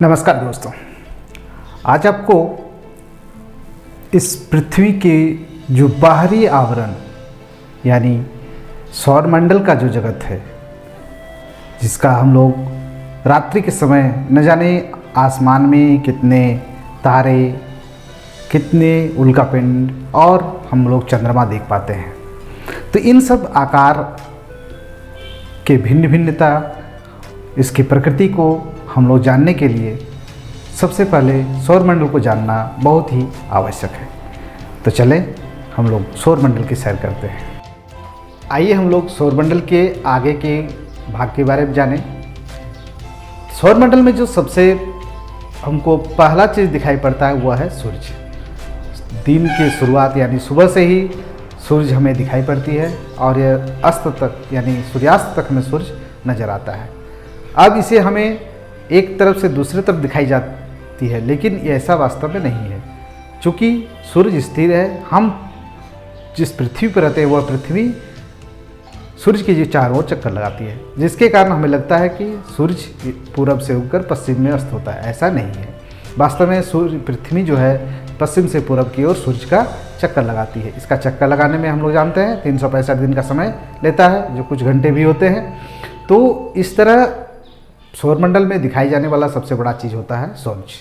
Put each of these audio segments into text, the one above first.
नमस्कार दोस्तों, आज आपको इस पृथ्वी के जो बाहरी आवरण यानी सौरमंडल का जो जगत है, जिसका हम लोग रात्रि के समय न जाने आसमान में कितने तारे, कितने उल्कापिंड और हम लोग चंद्रमा देख पाते हैं। तो इन सब आकार के भिन्न भिन्नता, इसकी प्रकृति को हम लोग जानने के लिए सबसे पहले सौरमंडल को जानना बहुत ही आवश्यक है। तो चलें हम लोग सौरमंडल की सैर करते हैं। आइए हम लोग सौरमंडल के आगे के भाग के बारे में जानें। सौरमंडल में जो सबसे हमको पहला चीज़ दिखाई पड़ता है वह है सूरज। दिन की शुरुआत यानी सुबह से ही सूरज हमें दिखाई पड़ती है और यह अस्त तक यानी सूर्यास्त तक हमें सूरज नज़र आता है। अब इसे हमें एक तरफ से दूसरी तरफ दिखाई जाती है, लेकिन ये ऐसा वास्तव में नहीं है। चूँकि सूरज स्थिर है, हम जिस पृथ्वी पर रहते हैं वह पृथ्वी सूरज की जो चारों ओर चक्कर लगाती है, जिसके कारण हमें लगता है कि सूरज पूरब से उगकर पश्चिम में अस्त होता है। ऐसा नहीं है। वास्तव में सूर्य पृथ्वी जो है पश्चिम से पूरब की ओर सूरज का चक्कर लगाती है। इसका चक्कर लगाने में हम लोग जानते हैं 365 दिन का समय लेता है, जो कुछ घंटे भी होते हैं। तो इस तरह सौरमंडल में दिखाई जाने वाला सबसे बड़ा चीज़ होता है सूरज।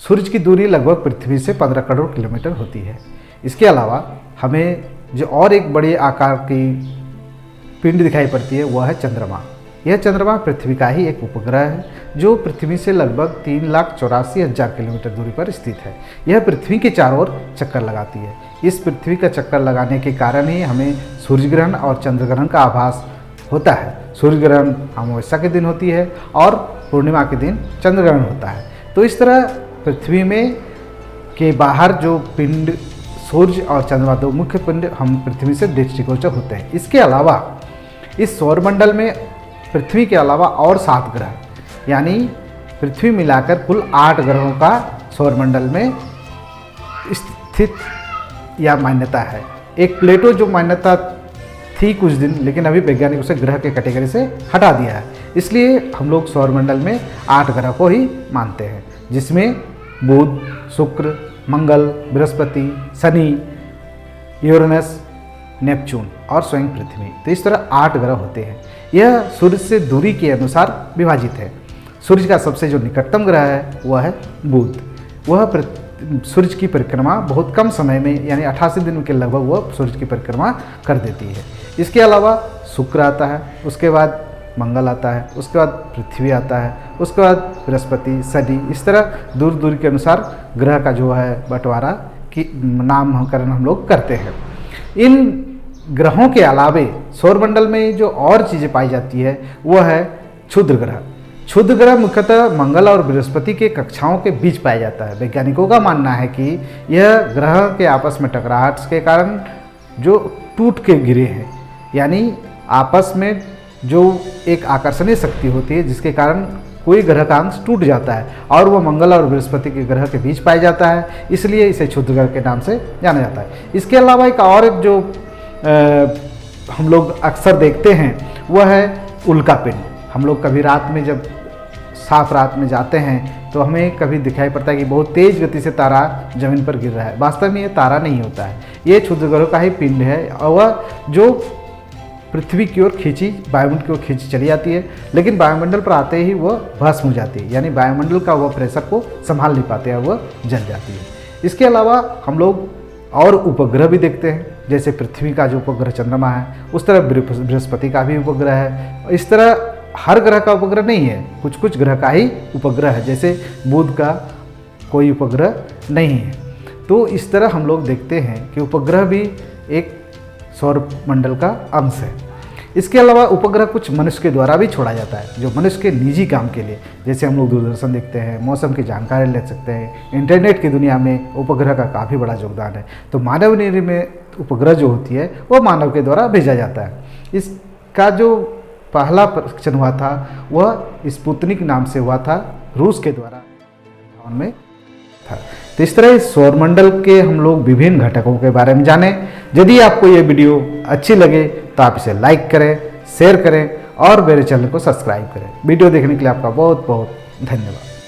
सूरज की दूरी लगभग पृथ्वी से 15 करोड़ किलोमीटर होती है। इसके अलावा हमें जो और एक बड़े आकार की पिंड दिखाई पड़ती है वह है चंद्रमा। यह चंद्रमा पृथ्वी का ही एक उपग्रह है, जो पृथ्वी से लगभग 3,84,000 किलोमीटर दूरी पर स्थित है। यह पृथ्वी के चारों ओर चक्कर लगाती है। इस पृथ्वी का चक्कर लगाने के कारण ही हमें सूर्य ग्रहण और चंद्र ग्रहण का आभास होता है। सूर्य ग्रहण अमावस्या के दिन होती है और पूर्णिमा के दिन चंद्र ग्रहण होता है। तो इस तरह पृथ्वी में के बाहर जो पिंड सूर्य और चंद्रमा, दो मुख्य पिंड हम पृथ्वी से दृष्टिगोचर होते हैं। इसके अलावा इस सौरमंडल में पृथ्वी के अलावा और 7 ग्रह यानी पृथ्वी मिलाकर कुल 8 ग्रहों का सौरमंडल में स्थित या मान्यता है। एक प्लेटो जो मान्यता थी कुछ दिन, लेकिन अभी वैज्ञानिक उसे ग्रह के कैटेगरी से हटा दिया है। इसलिए हम लोग सौरमंडल में 8 ग्रह को ही मानते हैं, जिसमें बुध, शुक्र, मंगल, बृहस्पति, शनि, यूरेनस, नेपच्यून और स्वयं पृथ्वी। तो इस तरह 8 ग्रह होते हैं। यह सूर्य से दूरी के अनुसार विभाजित है। सूर्य का सबसे जो निकटतम ग्रह है वह है बुध। वह सूर्य की परिक्रमा बहुत कम समय में यानी 88 दिन के लगभग वह सूर्य की परिक्रमा कर देती है। इसके अलावा शुक्र आता है, उसके बाद मंगल आता है, उसके बाद पृथ्वी आता है, उसके बाद बृहस्पति, शनि। इस तरह दूर दूरी के अनुसार ग्रह का जो है बंटवारा की नामकरण हम लोग करते हैं। इन ग्रहों के अलावे सौरमंडल में जो और चीज़ें पाई जाती है वह है क्षुद्र ग्रह। क्षुद्र ग्रह मुख्यतः मंगल और बृहस्पति के कक्षाओं के बीच पाया जाता है। वैज्ञानिकों का मानना है कि यह ग्रह के आपस में टकराहट के कारण जो टूट के गिरे हैं, यानी आपस में जो एक आकर्षणीय शक्ति होती है जिसके कारण कोई ग्रह का अंश टूट जाता है और वह मंगल और बृहस्पति के ग्रह के बीच पाया जाता है, इसलिए इसे क्षुद्र ग्रह के नाम से जाना जाता है। इसके अलावा एक और जो हम लोग अक्सर देखते हैं वह है उल्कापिंड। हम लोग कभी रात में जब साफ रात में जाते हैं तो हमें कभी दिखाई पड़ता है कि बहुत तेज़ गति से तारा जमीन पर गिर रहा है। वास्तव में ये तारा नहीं होता है, ये क्षुद्र ग्रहों का ही पिंड है और वह जो पृथ्वी की ओर वायुमंडल की ओर खींची चली जाती है, लेकिन वायुमंडल पर आते ही वह भस्म हो जाती है, यानी वायुमंडल का वह प्रेशर को संभाल नहीं पाते हैं, वह जल जाती है। इसके अलावा हम लोग और उपग्रह भी देखते हैं, जैसे पृथ्वी का जो उपग्रह चंद्रमा है, उस तरह बृहस्पति का भी उपग्रह है। इस तरह हर ग्रह का उपग्रह नहीं है, कुछ कुछ ग्रह का ही उपग्रह है, जैसे बुध का कोई उपग्रह नहीं है। तो इस तरह हम लोग देखते हैं कि उपग्रह भी एक सौरमंडल का अंश है। इसके अलावा उपग्रह कुछ मनुष्य के द्वारा भी छोड़ा जाता है, जो मनुष्य के निजी काम के लिए, जैसे हम लोग दूरदर्शन देखते हैं, मौसम की जानकारी ले सकते हैं। इंटरनेट की दुनिया में उपग्रह का काफ़ी बड़ा योगदान है। तो मानव निर्मित उपग्रह जो होती है वह मानव के द्वारा भेजा जाता है। इसका जो पहला परीक्षण हुआ था वह स्पुतनिक नाम से हुआ था, रूस के द्वारा में था। तो इस तरह इस सौरमंडल के हम लोग विभिन्न घटकों के बारे में जाने। यदि आपको ये वीडियो अच्छी लगे तो आप इसे लाइक करें, शेयर करें और मेरे चैनल को सब्सक्राइब करें। वीडियो देखने के लिए आपका बहुत बहुत धन्यवाद।